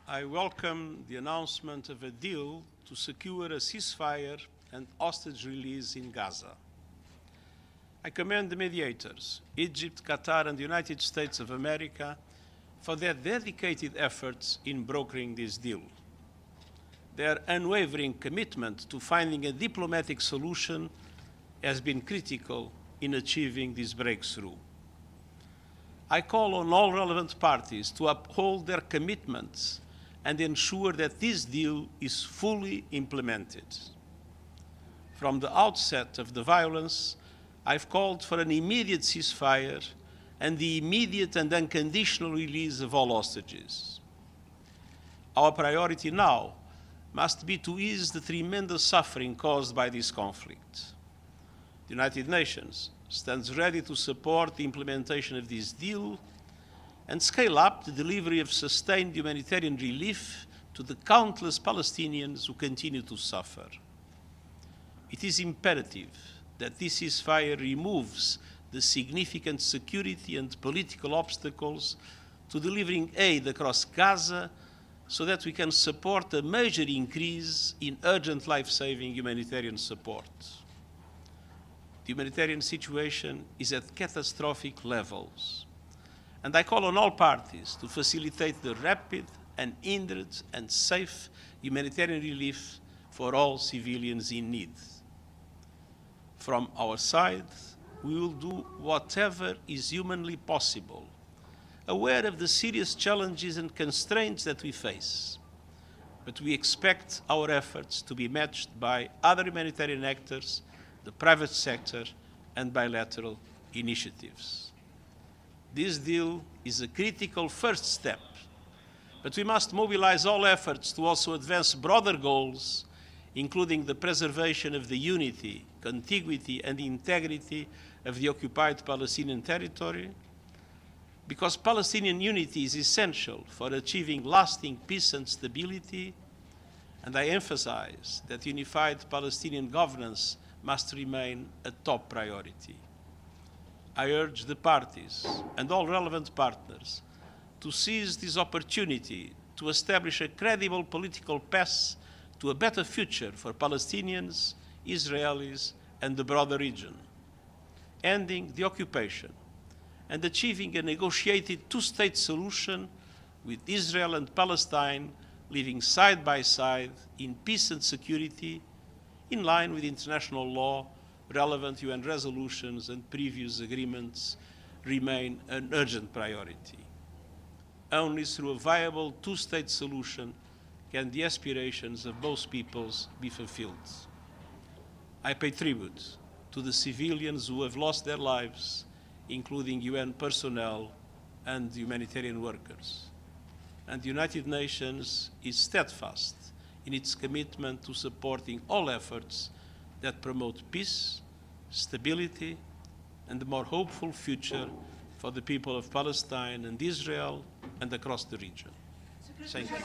I welcome the announcement of a deal to secure a ceasefire and hostage release in Gaza. I commend the mediators, Egypt, Qatar, and the United States of America, for their dedicated efforts in brokering this deal. Their unwavering commitment to finding a diplomatic solution has been critical in achieving this breakthrough. I call on all relevant parties to uphold their commitments and ensure that this deal is fully implemented. From the outset of the violence, I've called for an immediate ceasefire and the immediate and unconditional release of all hostages. Our priority now must be to ease the tremendous suffering caused by this conflict. The United Nations stands ready to support the implementation of this deal and scale up the delivery of sustained humanitarian relief to the countless Palestinians who continue to suffer. It is imperative that this ceasefire removes the significant security and political obstacles to delivering aid across Gaza so that we can support a major increase in urgent life-saving humanitarian support. The humanitarian situation is at catastrophic levels, and I call on all parties to facilitate the rapid, unhindered, and safe humanitarian relief for all civilians in need. From our side, we will do whatever is humanly possible, aware of the serious challenges and constraints that we face. But we expect our efforts to be matched by other humanitarian actors, the private sector, and bilateral initiatives. This deal is a critical first step, but we must mobilize all efforts to also advance broader goals, including the preservation of the unity, contiguity, and integrity of the occupied Palestinian territory, because Palestinian unity is essential for achieving lasting peace and stability, and I emphasize that unified Palestinian governance must remain a top priority. I urge the parties and all relevant partners to seize this opportunity to establish a credible political path to a better future for Palestinians, Israelis, and the broader region, ending the occupation and achieving a negotiated two-state solution with Israel and Palestine living side by side in peace and security, in line with international law, relevant UN resolutions, and previous agreements, remain an urgent priority. Only through a viable two-state solution can the aspirations of both peoples be fulfilled. I pay tribute to the civilians who have lost their lives, including UN personnel and humanitarian workers. And the United Nations is steadfast in its commitment to supporting all efforts that promote peace, stability, and a more hopeful future for the people of Palestine and Israel and across the region. Thank you.